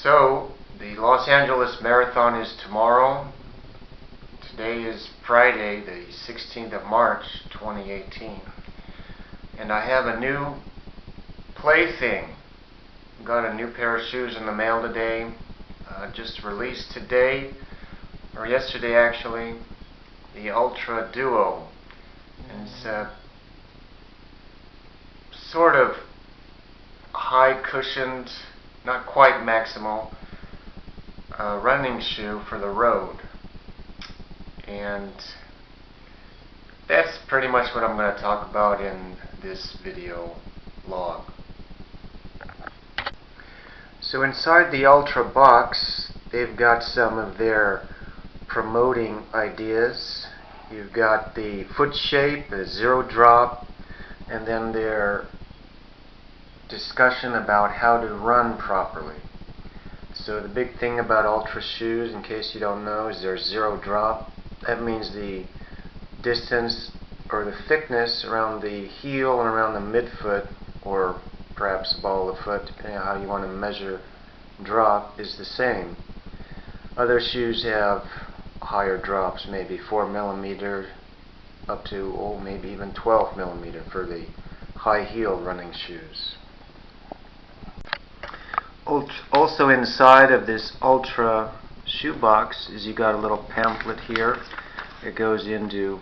So, the Los Angeles Marathon is tomorrow. Today is Friday, the 16th of March, 2018. And I have a new plaything. Got a new pair of shoes in the mail today. Just released today, or yesterday actually, the Altra Duo. And it's a sort of high cushioned, not quite maximal, running shoe for the road. And that's pretty much what I'm going to talk about in this video log. So inside the Ultra box, they've got some of their promoting ideas. You've got the foot shape, the zero drop, and then their discussion about how to run properly. So the big thing about Ultra shoes, in case you don't know, is their zero drop. That means the distance or the thickness around the heel and around the midfoot, or perhaps the ball of the foot, depending on how you want to measure drop, is the same. Other shoes have higher drops, maybe 4 millimeter up to maybe even 12 millimeter for the high heel running shoes. Also inside of this Ultra shoe box is you got a little pamphlet here. It goes into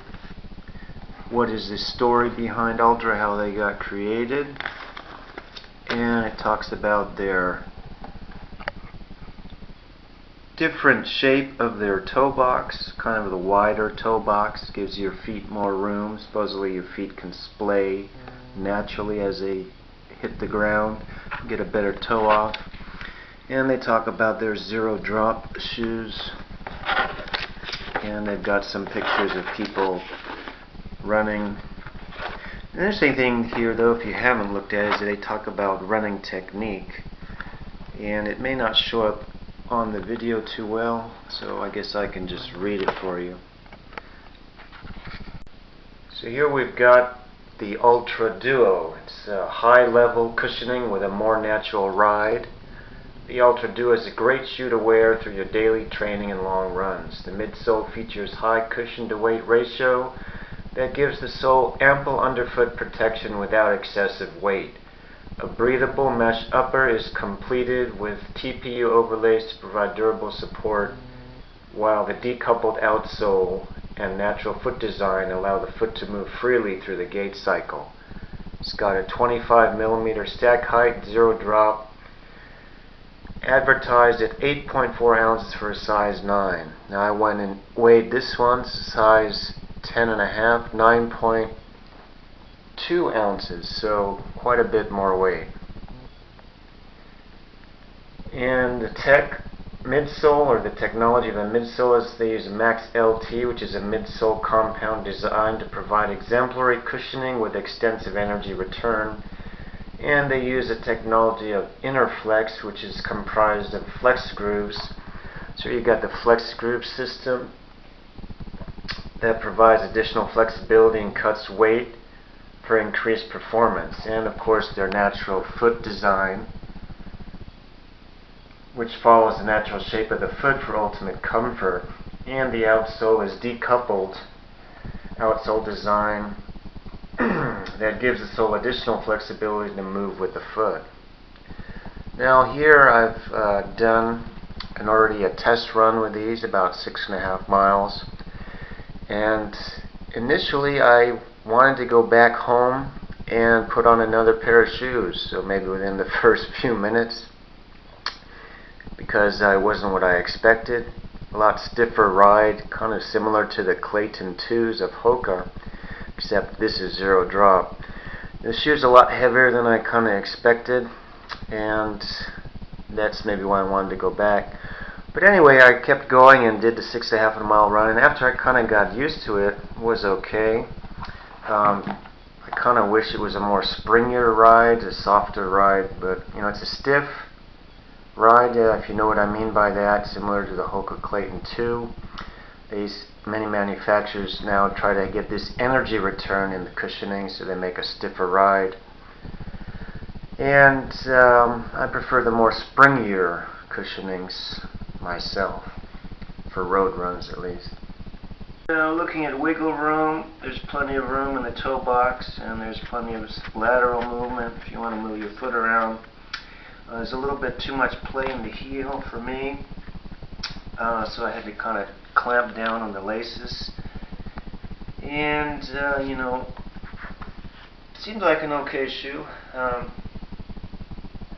what is the story behind Ultra, how they got created, and it talks about their different shape of their toe box. Kind of the wider toe box gives your feet more room. Supposedly your feet can splay naturally as they hit the ground, get a better toe off. And they talk about their zero drop shoes, and they've got some pictures of people running. The interesting thing here, though, if you haven't looked at it, is that they talk about running technique, and it may not show up on the video too well, so I guess I can just read it for you. So here we've got the Ultra Duo. It's a high-level cushioning with a more natural ride. The Ultra Duo is a great shoe to wear through your daily training and long runs. The midsole features high cushion to weight ratio that gives the sole ample underfoot protection without excessive weight. A breathable mesh upper is completed with TPU overlays to provide durable support, while the decoupled outsole and natural foot design allow the foot to move freely through the gait cycle. It's got a 25 millimeter stack height, zero drop, advertised at 8.4 ounces for a size 9. Now I went and weighed this one, size 10.5, 9.2 ounces, so quite a bit more weight. And the midsole, or the technology of the midsole, is they use Max LT, which is a midsole compound designed to provide exemplary cushioning with extensive energy return. And they use a technology of Interflex, which is comprised of flex grooves. So you got the flex groove system that provides additional flexibility and cuts weight for increased performance. And of course their natural foot design, which follows the natural shape of the foot for ultimate comfort. And the outsole is decoupled outsole design that gives the sole additional flexibility to move with the foot. Now here I've done already a test run with these, about 6.5 miles, and initially I wanted to go back home and put on another pair of shoes, so maybe within the first few minutes, because I wasn't what I expected. A lot stiffer ride, kind of similar to the Clayton 2s of Hoka, except this is zero drop. The shoe's a lot heavier than I kind of expected, and that's maybe why I wanted to go back. But anyway, I kept going and did the 6.5 mile run, and after I kind of got used to it, it was okay. I kind of wish it was a more springier ride, a softer ride, but you know, it's a stiff ride, if you know what I mean by that, similar to the Hoka Clayton 2. Many manufacturers now try to get this energy return in the cushioning, so they make a stiffer ride. And I prefer the more springier cushionings myself, for road runs at least. Now looking at wiggle room, there's plenty of room in the toe box, and there's plenty of lateral movement if you want to move your foot around. There's a little bit too much play in the heel for me, so I had to kind of clamp down on the laces. And you know, seems like an okay shoe. Have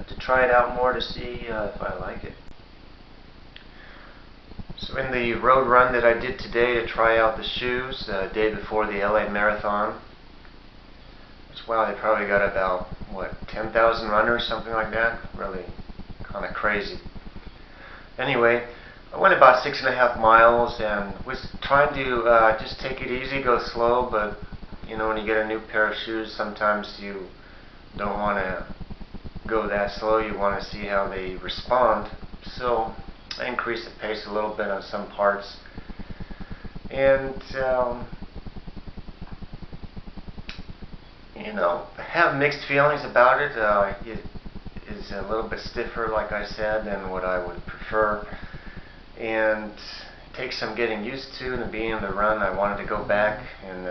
to try it out more to see if I like it. So in the road run that I did today to try out the shoes, the day before the LA Marathon, wow, they probably got about, what, 10,000 runners, something like that. Really kind of crazy. Anyway, I went about 6.5 miles and was trying to just take it easy, go slow, but you know, when you get a new pair of shoes, sometimes you don't want to go that slow. You want to see how they respond. So I increased the pace a little bit on some parts, and you know, I have mixed feelings about it. It is a little bit stiffer, like I said, than what I would prefer, and it takes some getting used to. In the beginning of the run, I wanted to go back and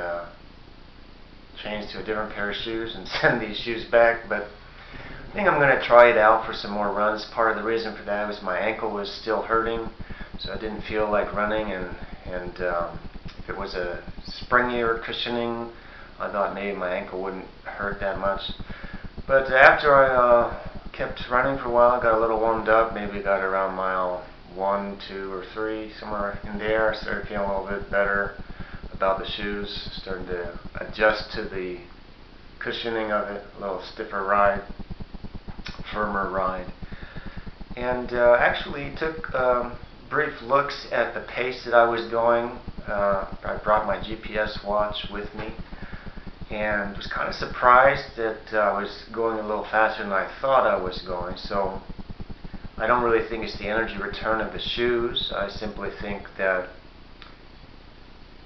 change to a different pair of shoes and send these shoes back, but I think I'm going to try it out for some more runs. Part of the reason for that was my ankle was still hurting, so I didn't feel like running, and if it was a springier cushioning, I thought maybe my ankle wouldn't hurt that much. But after I kept running for a while, I got a little warmed up, maybe got around mile 1, 2, or 3, somewhere in there. I started feeling a little bit better about the shoes, starting to adjust to the cushioning of it, a little stiffer ride, firmer ride. And actually took brief looks at the pace that I was going. I brought my GPS watch with me, and was kind of surprised that I was going a little faster than I thought I was going. So I don't really think it's the energy return of the shoes. I simply think that,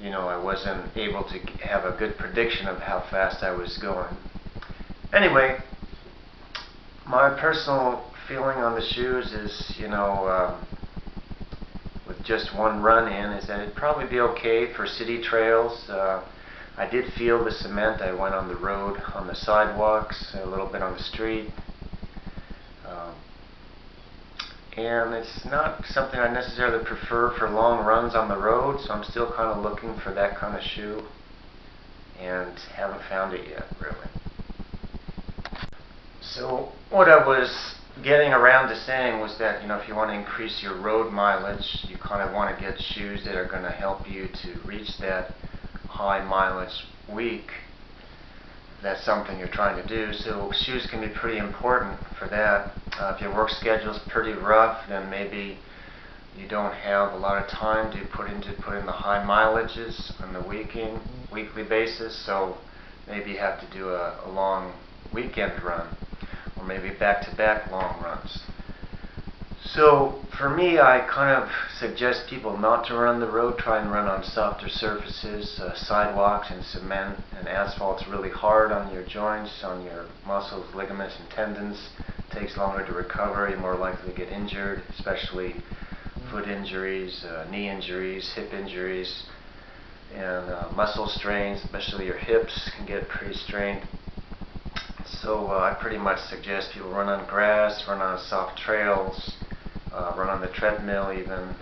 you know, I wasn't able to have a good prediction of how fast I was going. Anyway, my personal feeling on the shoes is, you know, with just one run in, is that it'd probably be okay for city trails. I did feel the cement. I went on the road, on the sidewalks, a little bit on the street. And it's not something I necessarily prefer for long runs on the road, so I'm still kind of looking for that kind of shoe, and haven't found it yet, really. So what I was getting around to saying was that, you know, if you want to increase your road mileage, you kind of want to get shoes that are going to help you to reach that high mileage week. That's something you're trying to do. So shoes can be pretty important for that. If your work schedule is pretty rough, then maybe you don't have a lot of time to put in the high mileages on the weekly basis. So maybe you have to do a long weekend run, or maybe back-to-back long runs. So for me, I kind of suggest people not to run the road. Try and run on softer surfaces. Sidewalks and cement and asphalt's really hard on your joints, on your muscles, ligaments, and tendons. It takes longer to recover. You're more likely to get injured, especially foot injuries, knee injuries, hip injuries, and muscle strains, especially your hips can get pretty strained. So I pretty much suggest people run on grass, run on soft trails, run on the treadmill even.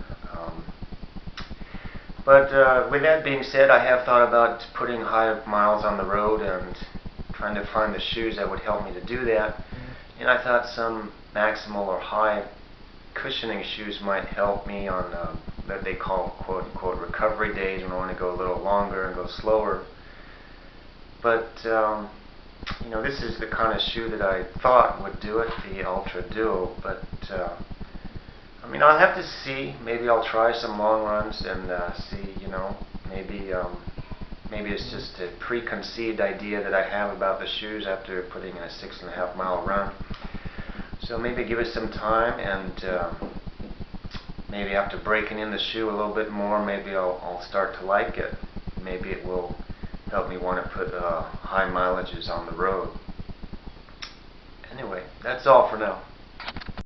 But with that being said, I have thought about putting high miles on the road and trying to find the shoes that would help me to do that. And I thought some maximal or high cushioning shoes might help me on that they call quote-unquote recovery days, when I want to go a little longer and go slower. But you know, this is the kind of shoe that I thought would do it, the Altra Duo. But I mean, I'll have to see. Maybe I'll try some long runs and see. You know, maybe it's just a preconceived idea that I have about the shoes after putting in a 6.5 mile run. So maybe give it some time, and maybe after breaking in the shoe a little bit more, maybe I'll start to like it. Maybe it will help me want to put high mileages on the road. Anyway, that's all for now.